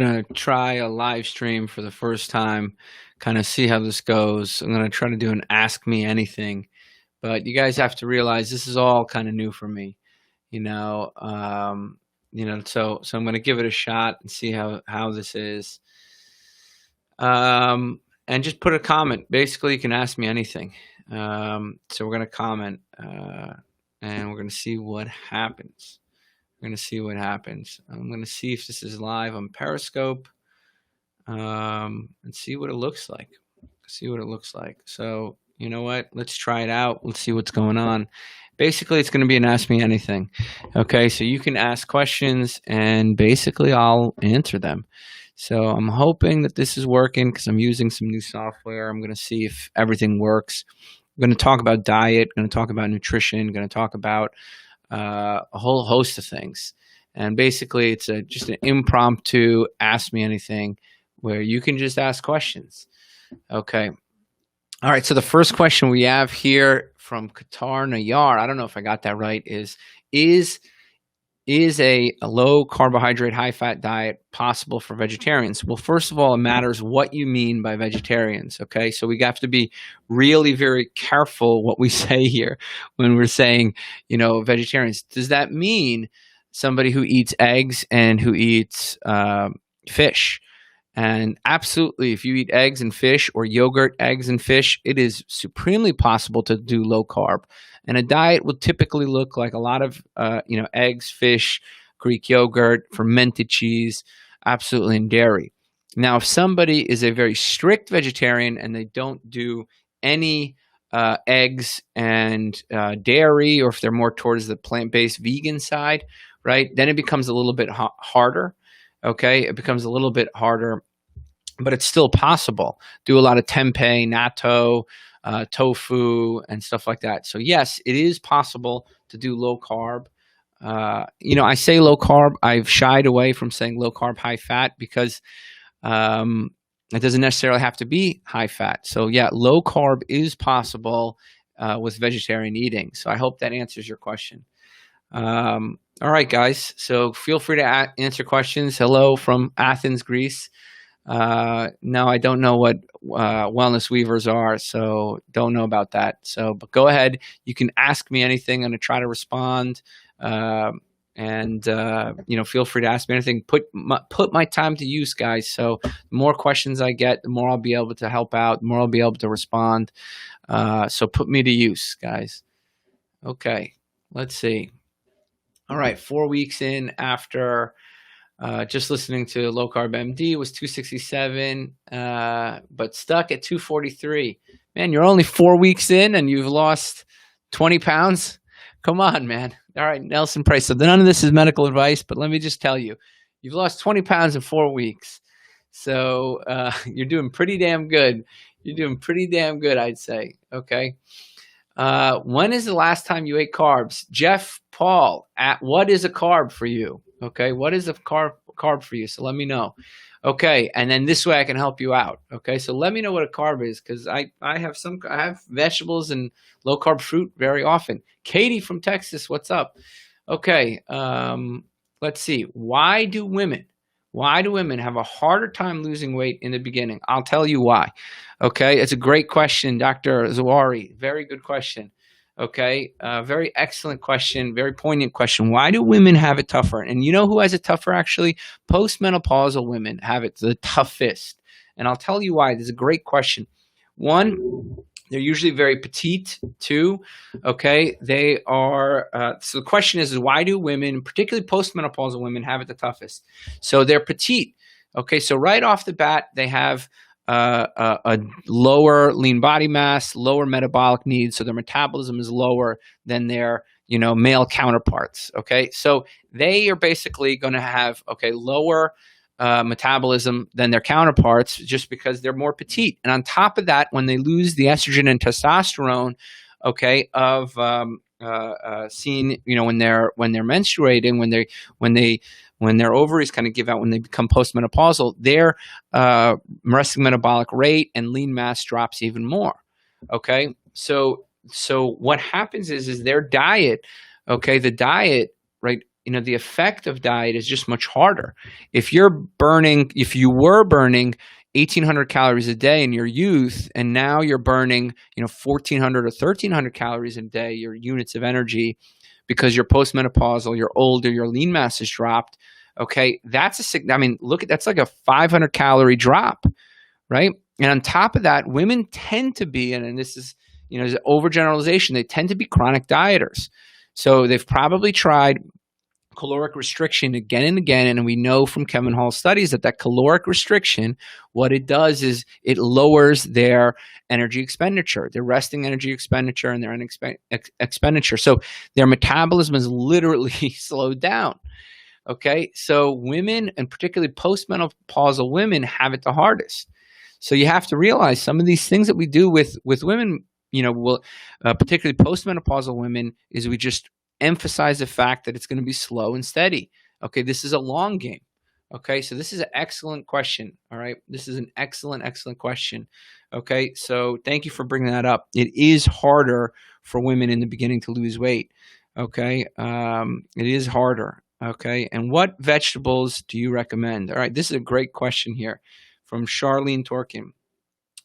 gonna try a live stream for the first time, kind of see how this goes. I'm gonna try to do an Ask Me Anything, but you guys have to realize this is all kind of new for me, you know. So I'm gonna give it a shot and see how this is. And just put a comment. Basically, you can ask me anything. So we're gonna comment, and we're gonna see what happens. We're going to see what happens. I'm going to see if this is live on Periscope, and see what it looks like. So, you know what? Let's try it out. Let's see what's going on. Basically, it's going to be an Ask Me Anything. Okay, so you can ask questions, and basically I'll answer them. So I'm hoping that this is working because I'm using some new software. I'm going to see if everything works. I'm going to talk about diet, going to talk about nutrition, going to talk about a whole host of things. And basically it's just an impromptu Ask Me Anything where you can just ask questions. Okay. All right. So the first question we have here from Qatar Nayar, I don't know if I got that right, is a low carbohydrate, high fat diet possible for vegetarians? Well, first of all, it matters what you mean by vegetarians. Okay. So we have to be really very careful what we say here when we're saying, vegetarians. Does that mean somebody who eats eggs and who eats fish? And absolutely, if you eat eggs and fish or yogurt, eggs and fish, it is supremely possible to do low carb. And a diet will typically look like a lot of, eggs, fish, Greek yogurt, fermented cheese, absolutely, and dairy. Now, if somebody is a very strict vegetarian and they don't do any eggs and dairy, or if they're more towards the plant-based vegan side, right, then it becomes a little bit harder. Okay, it becomes a little bit harder, but it's still possible. Do a lot of tempeh, natto, tofu, and stuff like that. So yes, it is possible to do low carb. I say low carb. I've shied away from saying low carb, high fat because it doesn't necessarily have to be high fat. So yeah, low carb is possible with vegetarian eating. So I hope that answers your question. All right, guys. So feel free to answer questions. Hello from Athens, Greece. No, I don't know what wellness weavers are, so don't know about that. So, but go ahead. You can ask me anything. I'm going to try to respond. And feel free to ask me anything. Put my time to use, guys. So the more questions I get, the more I'll be able to help out, the more I'll be able to respond. So put me to use, guys. Okay, let's see. All right, 4 weeks in after just listening to Low Carb MD was 267, but stuck at 243. Man, you're only 4 weeks in and you've lost 20 pounds? Come on, man. All right, Nelson Price. So none of this is medical advice, but let me just tell you, you've lost 20 pounds in 4 weeks. So you're doing pretty damn good. You're doing pretty damn good, I'd say. Okay. When is the last time you ate carbs? Jeff Paull, what is a carb for you? Okay, what is a carb for you? So let me know. Okay, and then this way I can help you out. Okay, so let me know what a carb is because I have vegetables and low carb fruit very often. Katie from Texas, what's up? Okay, let's see. Why do women have a harder time losing weight in the beginning? I'll tell you why. Okay, it's a great question, Dr. Zawari. Very good question. Okay, very excellent question, very poignant question. Why do women have it tougher? And you know who has it tougher, actually? Postmenopausal women have it the toughest. And I'll tell you why. This is a great question. One, they're usually very petite. Two, okay, they are, so the question is why do women, particularly postmenopausal women, have it the toughest? So they're petite. Okay, so right off the bat, they have a lower lean body mass, lower metabolic needs, so their metabolism is lower than their male counterparts. Okay, so they are basically going to have lower metabolism than their counterparts just because they're more petite. And on top of that, when they lose the estrogen and testosterone, of seen when they're menstruating, when their ovaries kind of give out, when they become postmenopausal, their resting metabolic rate and lean mass drops even more. Okay, so what happens is their diet, the diet, right, the effect of diet is just much harder. If you were burning 1,800 calories a day in your youth, and now you're burning, 1,400 or 1,300 calories a day, your units of energy, because you're postmenopausal, you're older, your lean mass has dropped. Okay, that's that's like a 500 calorie drop, right? And on top of that, women tend to be, and this is, is an overgeneralization, they tend to be chronic dieters. So they've probably tried caloric restriction again and again, and we know from Kevin Hall's studies that caloric restriction, what it does is it lowers their energy expenditure, their resting energy expenditure, and their expenditure. So their metabolism is literally slowed down. Okay, so women, and particularly postmenopausal women, have it the hardest. So you have to realize some of these things that we do with women, particularly postmenopausal women, is we just emphasize the fact that it's going to be slow and steady. Okay, this is a long game. Okay, so this is an excellent question. All right, this is an excellent question. Okay, so thank you for bringing that up. It is harder for women in the beginning to lose weight. Okay, it is harder. Okay, and what vegetables do you recommend? All right, this is a great question here from Charlene Torkan.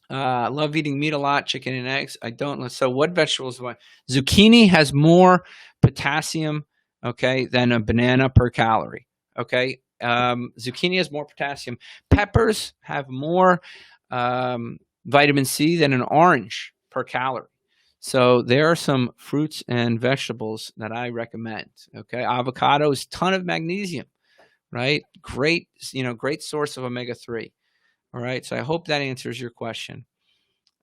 I love eating meat a lot, chicken and eggs. I don't. So what vegetables do I? Zucchini has more potassium, okay, than a banana per calorie. Okay, zucchini has more potassium. Peppers have more vitamin C than an orange per calorie. So there are some fruits and vegetables that I recommend. Okay, avocados, ton of magnesium, right? Great, great source of omega-3. All right, so I hope that answers your question.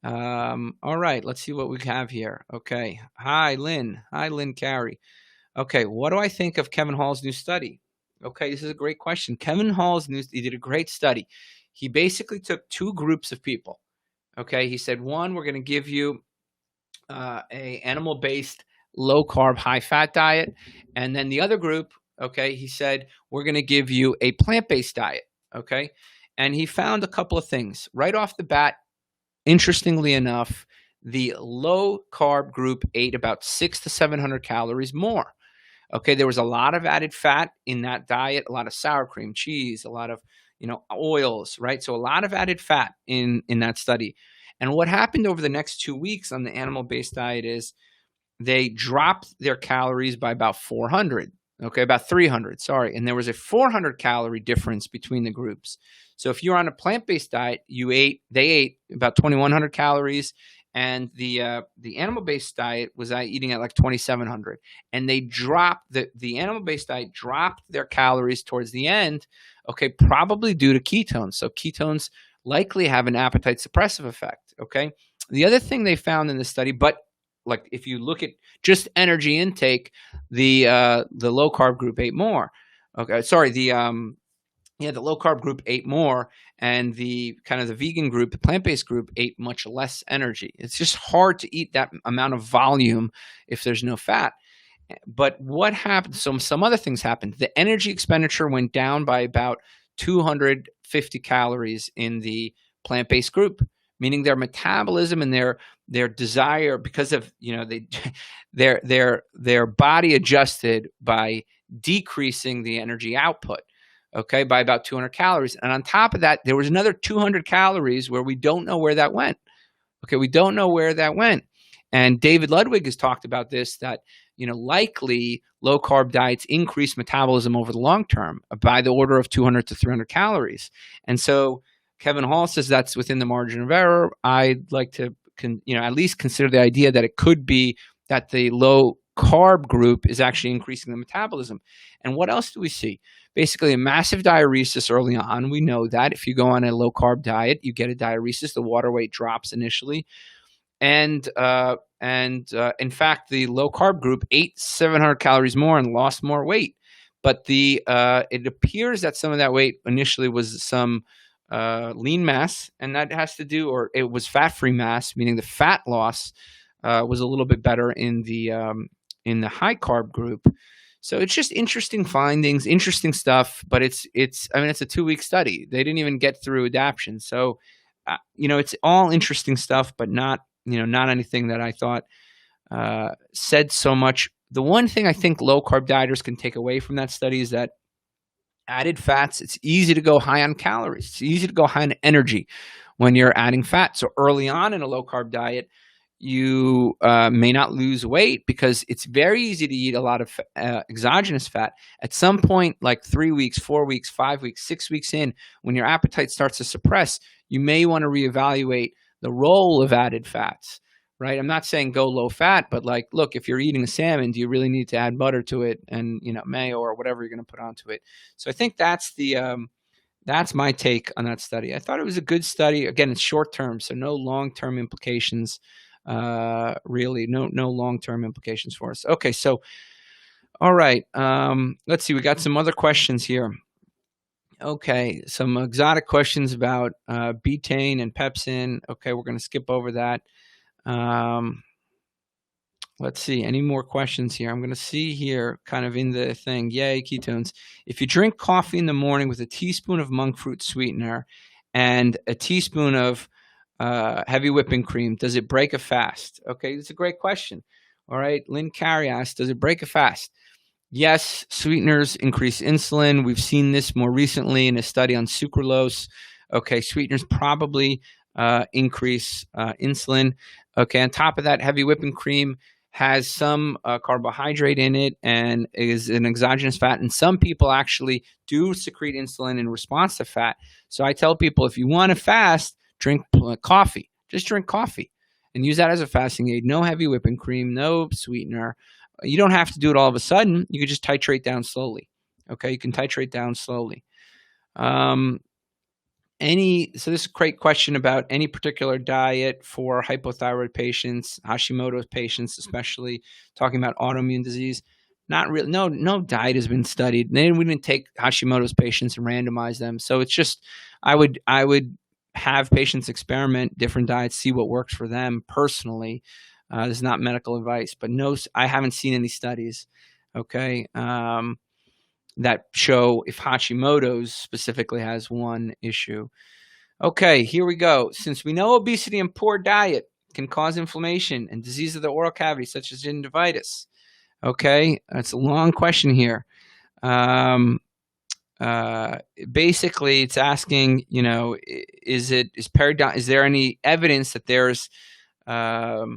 All right, let's see what we have here. Okay, hi, Lynne. Hi, Lynne Cary. Okay, what do I think of Kevin Hall's new study? Okay, this is a great question. Kevin Hall's he did a great study. He basically took two groups of people. Okay, he said, one, we're going to give you a animal-based, low-carb, high-fat diet. And then the other group, okay, he said, we're going to give you a plant-based diet, okay? And he found a couple of things. Right off the bat, interestingly enough, the low-carb group ate about 600 to 700 calories more. Okay, there was a lot of added fat in that diet, a lot of sour cream, cheese, a lot of, oils, right? So a lot of added fat in that study. And what happened over the next 2 weeks on the animal-based diet is they dropped their calories by about 400, okay, about 300, sorry. And there was a 400 calorie difference between the groups. So if you're on a plant-based diet, they ate about 2,100 calories, and the animal-based diet was eating at like 2,700. And they dropped, the animal-based diet dropped their calories towards the end, okay, probably due to ketones. So ketones likely have an appetite suppressive effect, okay? The other thing they found in the study, but like if you look at just energy intake, the low carb group ate more. Okay, sorry, the low carb group ate more, and the kind of the vegan group, the plant-based group, ate much less energy. It's just hard to eat that amount of volume if there's no fat. But what happened? So some other things happened. The energy expenditure went down by about 250 calories in the plant-based group, meaning their metabolism and their desire, because of their body adjusted by decreasing the energy output, okay, by about 200 calories. And on top of that, there was another 200 calories where we don't know where that went. Okay, we don't know where that went. And David Ludwig has talked about this, that likely low carb diets increase metabolism over the long term by the order of 200 to 300 calories. And so Kevin Hall says that's within the margin of error. I'd like to at least consider the idea that it could be that the low carb group is actually increasing the metabolism. And what else do we see? Basically a massive diuresis early on. We know that if you go on a low carb diet, you get a diuresis, the water weight drops initially. And in fact, the low carb group ate 700 calories more and lost more weight. But it appears that some of that weight initially was some lean mass, and that has to do, or it was fat-free mass, meaning the fat loss was a little bit better in the high carb group. So it's just interesting findings, interesting stuff. But it's a 2-week study. They didn't even get through adaptation. So it's all interesting stuff, but not anything that I thought said so much The one thing I think low-carb dieters can take away from that study is that added fats, it's easy to go high on calories. It's easy to go high on energy when you're adding fat. So early on in a low-carb diet, you may not lose weight because it's very easy to eat a lot of exogenous fat. At some point, like 3 weeks, 4 weeks, 5 weeks, 6 weeks in, when your appetite starts to suppress, you may want to reevaluate the role of added fats, right? I'm not saying go low fat, but like, look, if you're eating a salmon, do you really need to add butter to it and, mayo or whatever you're going to put onto it? So I think that's my take on that study. I thought it was a good study. Again, it's short term, so no long-term implications. Really, no long-term implications for us. Okay, so all right, let's see. We got some other questions here. Okay, some exotic questions about betaine and pepsin. Okay, we're going to skip over that. Let's see, any more questions here? I'm going to see here kind of in the thing. Yay, ketones. If you drink coffee in the morning with a teaspoon of monk fruit sweetener and a teaspoon of heavy whipping cream, does it break a fast? Okay, that's a great question. All right, Lynne Cary asked, does it break a fast? Yes, sweeteners increase insulin. We've seen this more recently in a study on sucralose. Okay, sweeteners probably increase insulin. Okay, on top of that, heavy whipping cream has some carbohydrate in it and is an exogenous fat. And some people actually do secrete insulin in response to fat. So I tell people, if you want to fast, drink coffee. Just drink coffee and use that as a fasting aid. No heavy whipping cream, no sweetener. You don't have to do it all of a sudden. You can just titrate down slowly. Okay, you can titrate down slowly. So this is a great question about any particular diet for hypothyroid patients, Hashimoto patients, especially talking about autoimmune disease. Not really. No diet has been studied. We didn't take Hashimoto's patients and randomize them. So it's just, I would have patients experiment different diets, see what works for them personally. This is not medical advice, but no, I haven't seen any studies. Okay. That show if Hashimoto's specifically has one issue. Okay, here we go. Since we know obesity and poor diet can cause inflammation and disease of the oral cavity, such as gingivitis. Okay, that's a long question here. Basically, it's asking, is there any evidence that there's, a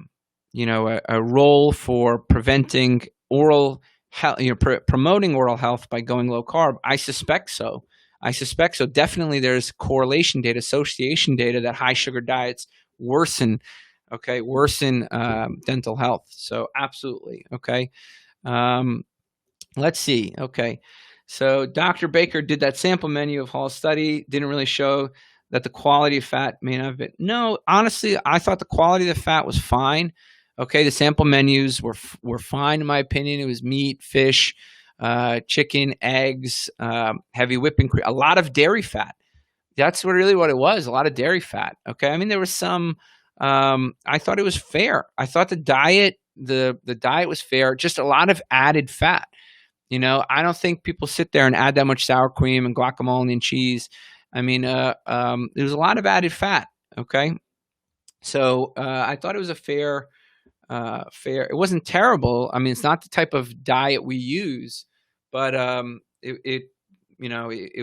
role for preventing oral health, promoting oral health by going low carb? I suspect so. Definitely there's correlation data, association data that high sugar diets worsen dental health. So absolutely. Okay. Let's see. Okay. So Dr. Baker did that sample menu of Hall's study, didn't really show that the quality of fat may not have been. No, honestly, I thought the quality of the fat was fine. Okay, the sample menus were fine in my opinion. It was meat, fish, chicken, eggs, heavy whipping cream, a lot of dairy fat. That's what it was, a lot of dairy fat. Okay, I mean there was some. I thought it was fair. I thought the diet was fair. Just a lot of added fat. I don't think people sit there and add that much sour cream and guacamole and cheese. I mean, there was a lot of added fat. Okay, so I thought it was a fair. It wasn't terrible. I mean, it's not the type of diet we use, but it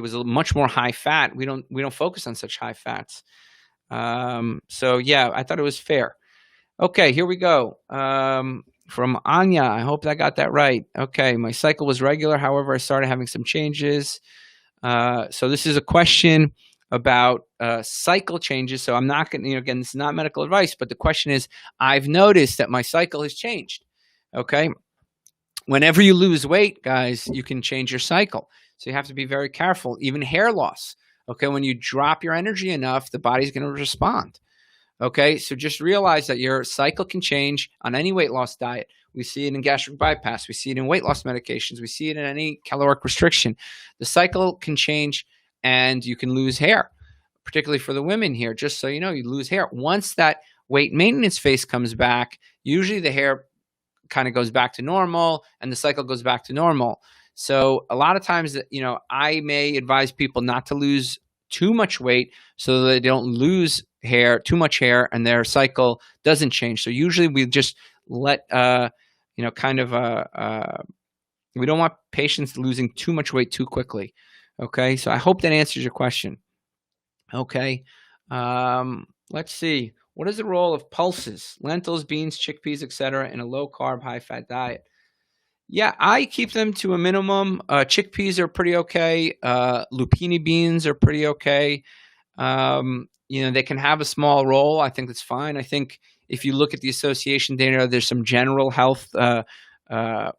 was a much more high fat. We don't focus on such high fats. So yeah, I thought it was fair. Okay, here we go. From Anya, I hope I got that right. Okay, my cycle was regular. However, I started having some changes. So this is a question about cycle changes. So I'm not going to, again, this is not medical advice, but the question is, I've noticed that my cycle has changed. Okay. Whenever you lose weight, guys, you can change your cycle. So you have to be very careful, even hair loss. Okay. When you drop your energy enough, the body's going to respond. Okay. So just realize that your cycle can change on any weight loss diet. We see it in gastric bypass. We see it in weight loss medications. We see it in any caloric restriction. The cycle can change and you can lose hair, particularly for the women here. Just so you know, you lose hair. Once that weight maintenance phase comes back, usually the hair kind of goes back to normal and the cycle goes back to normal. So a lot of times, I may advise people not to lose too much weight so that they don't lose too much hair, and their cycle doesn't change. So usually we just let kind of we don't want patients losing too much weight too quickly. Okay, so I hope that answers your question. Okay, let's see. What is the role of pulses, lentils, beans, chickpeas, etc., in a low-carb, high-fat diet? Yeah, I keep them to a minimum. Chickpeas are pretty okay. Lupini beans are pretty okay. They can have a small role. I think that's fine. I think if you look at the association data, there's some general health uh, uh,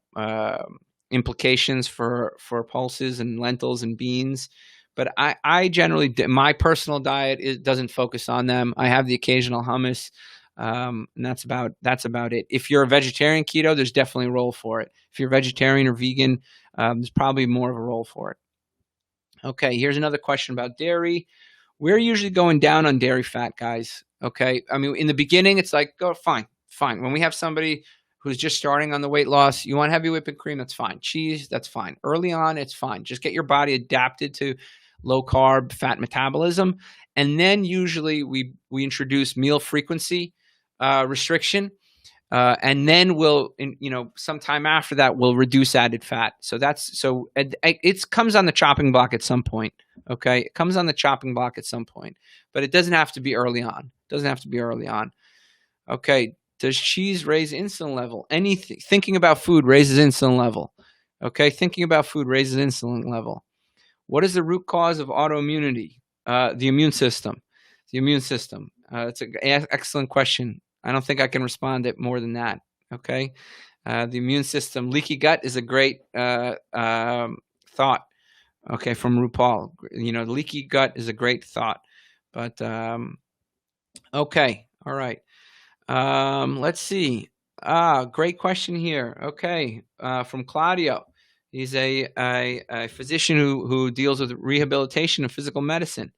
implications for pulses and lentils and beans. But I generally, my personal diet doesn't focus on them. I have the occasional hummus, and that's about it. If you're a vegetarian keto, there's definitely a role for it. If you're vegetarian or vegan, there's probably more of a role for it. Okay, here's another question about dairy. We're usually going down on dairy fat, guys. Okay, I mean, in the beginning, it's like, go fine. When we have somebody who's just starting on the weight loss, you want heavy whipping cream, that's fine. Cheese, that's fine. Early on, it's fine. Just get your body adapted to low carb fat metabolism, and then usually we introduce meal frequency restriction, and then sometime after that we'll reduce added fat. So it comes on the chopping block at some point. Okay, it comes on the chopping block at some point, but it doesn't have to be early on. Okay, does cheese raise insulin level? Anything thinking about food raises insulin level. Okay, thinking about food raises insulin level. What is the root cause of autoimmunity? The immune system. It's an excellent question. I don't think I can respond it more than that. Okay, the immune system. Leaky gut is a great thought. Okay, from Rupal. Leaky gut is a great thought. But okay, all right. Let's see. Great question here. Okay, from Claudio. He's a physician who deals with rehabilitation and physical medicine.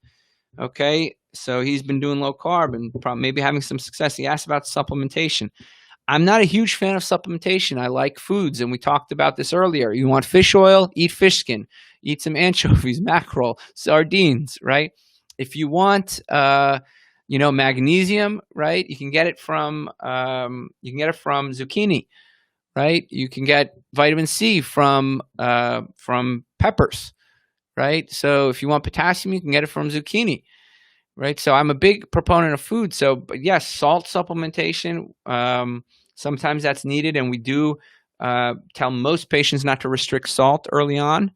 Okay, so he's been doing low carb and maybe having some success. He asked about supplementation. I'm not a huge fan of supplementation. I like foods, and we talked about this earlier. You want fish oil? Eat fish skin. Eat some anchovies, mackerel, sardines, right? If you want, magnesium, right? You can get it from zucchini. Right, you can get vitamin C from peppers, right? So if you want potassium, you can get it from zucchini, right? So I'm a big proponent of food. So, but yes, salt supplementation, sometimes that's needed, and we do tell most patients not to restrict salt early on.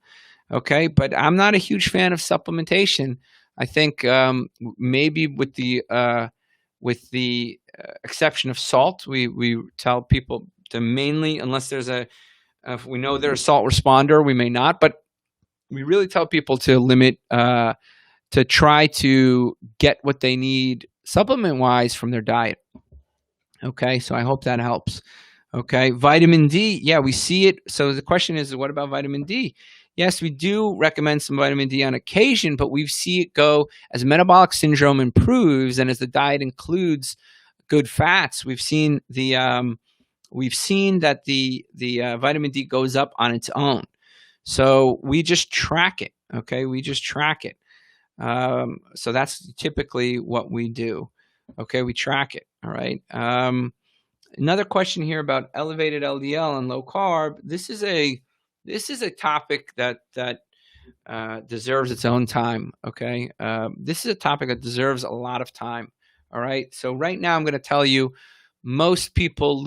Okay, but I'm not a huge fan of supplementation. I think maybe with the exception of salt, we tell people to mainly, unless there's if we know they're a salt responder, we may not, but we really tell people to limit, to try to get what they need supplement-wise from their diet. Okay, so I hope that helps. Okay, vitamin D, yeah, we see it. So the question is, what about vitamin D? Yes, we do recommend some vitamin D on occasion, but we see it go as metabolic syndrome improves and as the diet includes good fats. We've seen that the vitamin D goes up on its own. So we just track it. Okay, we just track it. So that's typically what we do. Okay, we track it. All right. Another question here about elevated LDL and low carb. This is a topic that deserves its own time. Okay, this is a topic that deserves a lot of time. All right. So right now I'm going to tell you, most people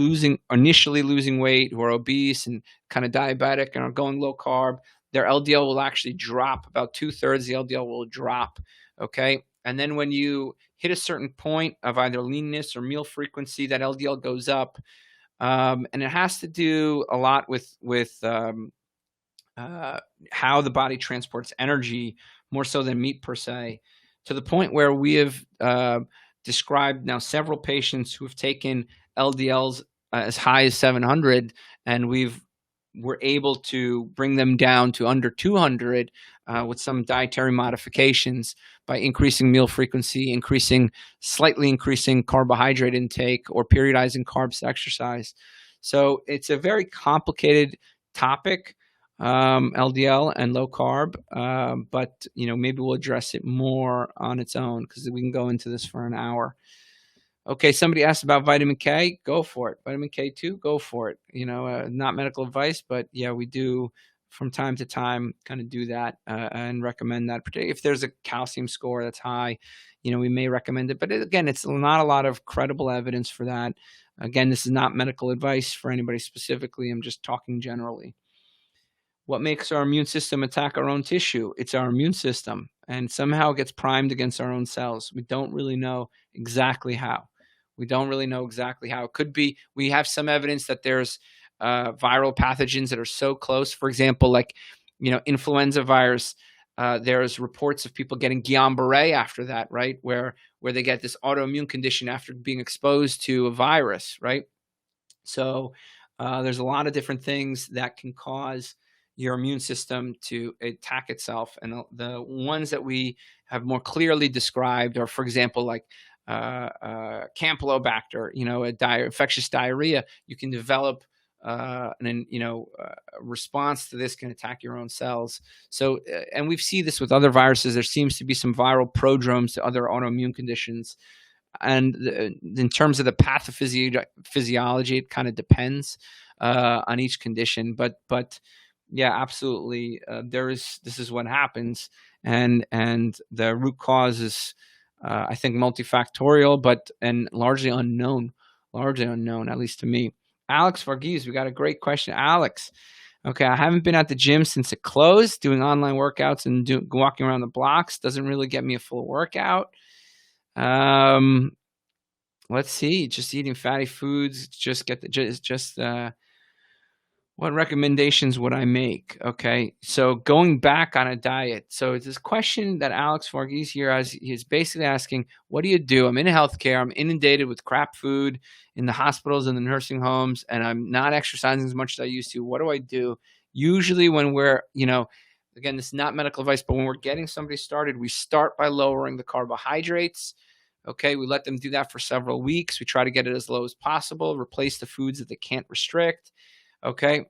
initially losing weight who are obese and kind of diabetic and are going low carb, their LDL will actually drop. About 2/3 the LDL will drop. Okay. And then when you hit a certain point of either leanness or meal frequency, that LDL goes up. And it has to do a lot with how the body transports energy, more so than meat per se, to the point where we have described now several patients who have taken LDLs as high as 700, and we're able to bring them down to under 200 with some dietary modifications by increasing meal frequency, slightly increasing carbohydrate intake, or periodizing carbs to exercise. So it's a very complicated topic, LDL and low carb, but maybe we'll address it more on its own, because we can go into this for an hour. Okay, somebody asked about vitamin K. Go for it. Vitamin K2, go for it. Not medical advice, but yeah, we do from time to time kind of do that and recommend that. Particularly if there's a calcium score that's high, we may recommend it. But again, it's not a lot of credible evidence for that. Again, this is not medical advice for anybody specifically. I'm just talking generally. What makes our immune system attack our own tissue? It's our immune system, and somehow it gets primed against our own cells. We don't really know exactly how. We don't really know exactly how. It could be we have some evidence that there's viral pathogens that are so close. For example, like influenza virus. There's reports of people getting Guillain-Barré after that, right? Where they get this autoimmune condition after being exposed to a virus, right? So there's a lot of different things that can cause your immune system to attack itself. And the ones that we have more clearly described are, for example, like Campylobacter, infectious diarrhea. You can develop a response to this can attack your own cells. So, and we see this with other viruses. There seems to be some viral prodromes to other autoimmune conditions. And in terms of the pathophysiology, it kind of depends on each condition. But yeah, absolutely. This is what happens, and the root cause is, I think, multifactorial, and largely unknown, at least to me. Alex Varghese, we got a great question. Alex, okay, I haven't been at the gym since it closed. Doing online workouts and walking around the blocks doesn't really get me a full workout. Let's see. Just eating fatty foods. What recommendations would I make? Okay, so going back on a diet. So it's this question that Alex Varghese here he's basically asking, what do you do? I'm in healthcare. I'm inundated with crap food in the hospitals and the nursing homes, and I'm not exercising as much as I used to. What do I do? Usually when we're, again, this is not medical advice, but when we're getting somebody started, we start by lowering the carbohydrates. Okay, we let them do that for several weeks. We try to get it as low as possible, replace the foods that they can't restrict. Okay.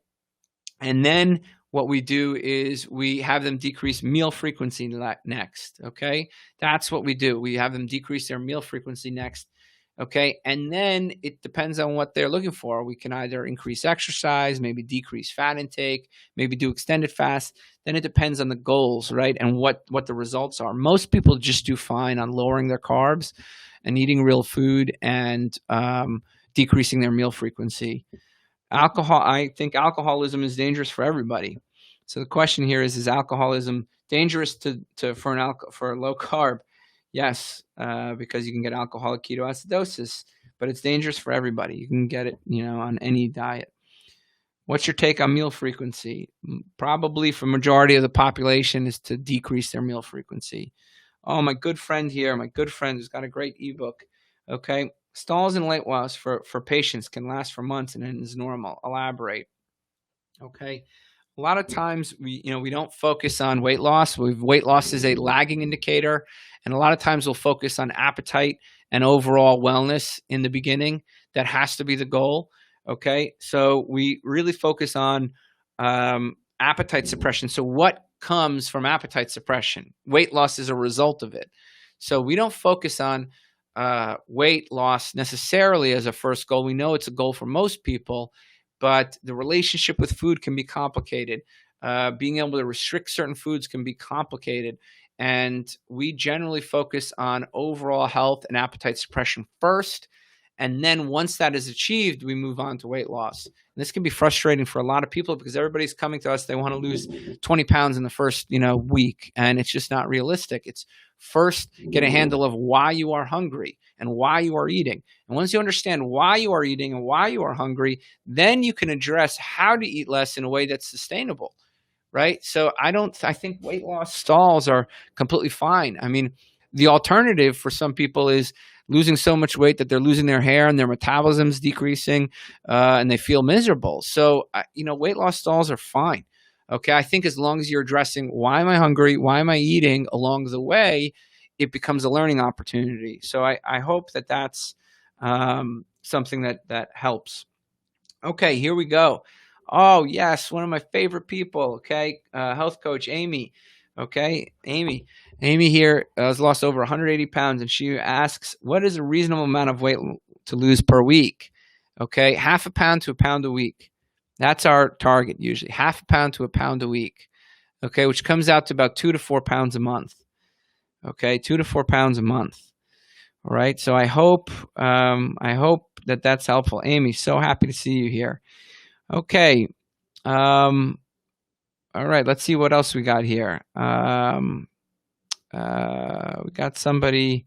And then what we do is we have them decrease meal frequency next. Okay. That's what we do. We have them decrease their meal frequency next. Okay. And then it depends on what they're looking for. We can either increase exercise, maybe decrease fat intake, maybe do extended fast. Then it depends on the goals, right? And what the results are. Most people just do fine on lowering their carbs and eating real food and decreasing their meal frequency. Alcohol, I think alcoholism is dangerous for everybody. So the question here is alcoholism dangerous for a low carb? Yes, because you can get alcoholic ketoacidosis, but it's dangerous for everybody. You can get it, on any diet. What's your take on meal frequency? Probably for majority of the population is to decrease their meal frequency. Oh, my good friend here, who's got a great ebook. Okay. Stalls and weight loss for patients can last for months and is normal. Elaborate. Okay. A lot of times we don't focus on weight loss. Weight loss is a lagging indicator. And a lot of times we'll focus on appetite and overall wellness in the beginning. That has to be the goal. Okay. So we really focus on appetite suppression. So what comes from appetite suppression? Weight loss is a result of it. So we don't focus on weight loss necessarily as a first goal. We know it's a goal for most people, but the relationship with food can be complicated. Being able to restrict certain foods can be complicated. And we generally focus on overall health and appetite suppression first. And then once that is achieved, we move on to weight loss. And this can be frustrating for a lot of people because everybody's coming to us. They want to lose 20 pounds in the first, week. And it's just not realistic. It's first get a handle of why you are hungry and why you are eating. And once you understand why you are eating and why you are hungry, then you can address how to eat less in a way that's sustainable. Right. So I think weight loss stalls are completely fine. I mean, the alternative for some people is losing so much weight that they're losing their hair and their metabolism's decreasing and they feel miserable. So, weight loss stalls are fine. Okay. I think as long as you're addressing why am I hungry? Why am I eating along the way, it becomes a learning opportunity. So I hope that that's something that helps. Okay, here we go. Oh, yes, one of my favorite people, okay, health coach Amy. Okay, Amy here has lost over 180 pounds, and she asks, what is a reasonable amount of weight to lose per week? Okay, half a pound to a pound a week. That's our target usually, half a pound to a pound a week. Okay, which comes out to about 2 to 4 pounds a month. Okay, 2 to 4 pounds a month. All right, so I hope that that's helpful. Amy, so happy to see you here. Okay, all right, let's see what else we got here. We got somebody.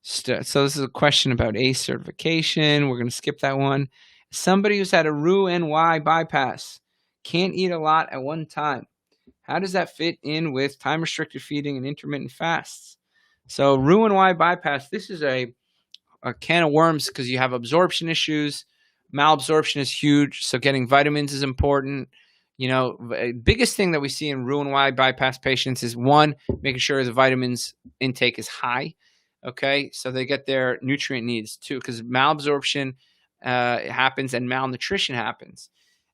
So this is a question about ACE certification. We're going to skip that one. Somebody who's had a Roux-en-Y bypass can't eat a lot at one time. How does that fit in with time-restricted feeding and intermittent fasts? So Roux-en-Y bypass, this is a can of worms because you have absorption issues. Malabsorption is huge, so getting vitamins is important. You know, biggest thing that we see in Roux-en-Y bypass patients is one, making sure the vitamins intake is high. Okay, so they get their nutrient needs too, because malabsorption happens and malnutrition happens.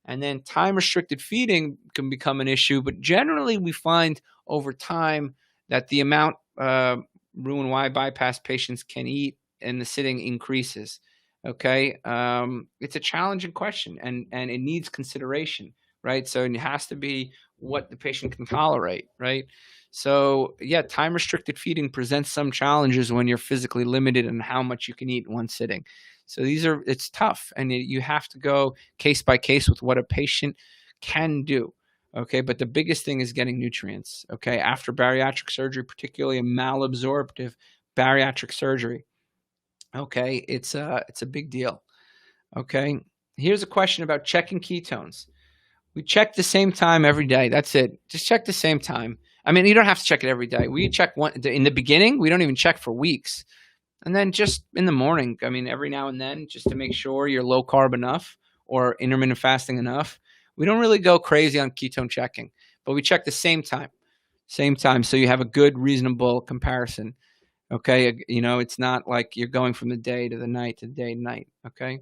And then time-restricted feeding can become an issue, but generally we find over time that the amount Roux-en-Y bypass patients can eat and the sitting increases. Okay, it's a challenging question, and it needs consideration, right? So it has to be what the patient can tolerate, right? So yeah, time-restricted feeding presents some challenges when you're physically limited on how much you can eat in one sitting. So it's tough, and you have to go case by case with what a patient can do. Okay, but the biggest thing is getting nutrients. Okay, after bariatric surgery, particularly a malabsorptive bariatric surgery. Okay, it's a big deal. Okay, here's a question about checking ketones. We check the same time every day. That's it. Just check the same time. I mean, you don't have to check it every day. We check in the beginning. We don't even check for weeks. And then just in the morning, I mean, every now and then, just to make sure you're low carb enough or intermittent fasting enough. We don't really go crazy on ketone checking, but we check the same time. So you have a good, reasonable comparison. Okay. You know, it's not like you're going from the day to the night to the day to night. Okay.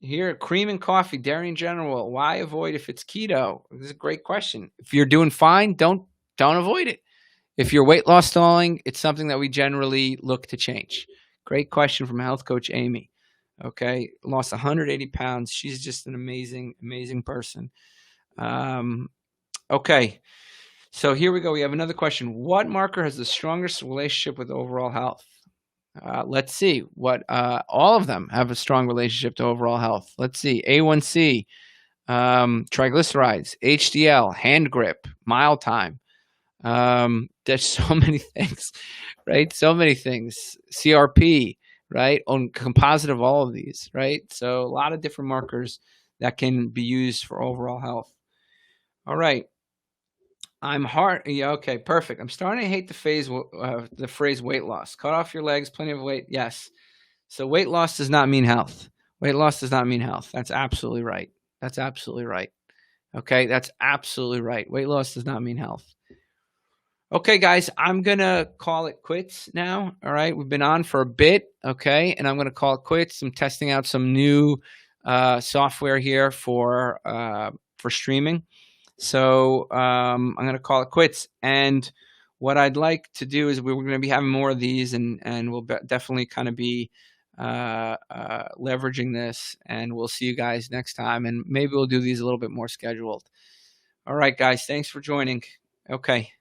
Here, cream and coffee, dairy in general. Why avoid if it's keto? This is a great question. If you're doing fine, don't avoid it. If you're weight loss stalling, it's something that we generally look to change. Great question from health coach Amy. Okay, lost 180 pounds. She's just an amazing, amazing person. Okay, so here we go. We have another question. What marker has the strongest relationship with overall health? Let's see what all of them have a strong relationship to overall health. Let's see. A1C, triglycerides, HDL, hand grip, mile time. There's so many things, right? So many things. CRP, right? On composite of all of these, right? So a lot of different markers that can be used for overall health. All right. Yeah, okay, perfect. I'm starting to hate the phrase weight loss. Cut off your legs, plenty of weight. Yes. So weight loss does not mean health. Weight loss does not mean health. That's absolutely right. That's absolutely right. Okay, that's absolutely right. Weight loss does not mean health. Okay, guys, I'm going to call it quits now. All right, we've been on for a bit. Okay, and I'm going to call it quits. I'm testing out some new software here for streaming. So I'm going to call it quits. And what I'd like to do is we're going to be having more of these, and we'll definitely kind of be leveraging this. And we'll see you guys next time. And maybe we'll do these a little bit more scheduled. All right, guys, thanks for joining. Okay.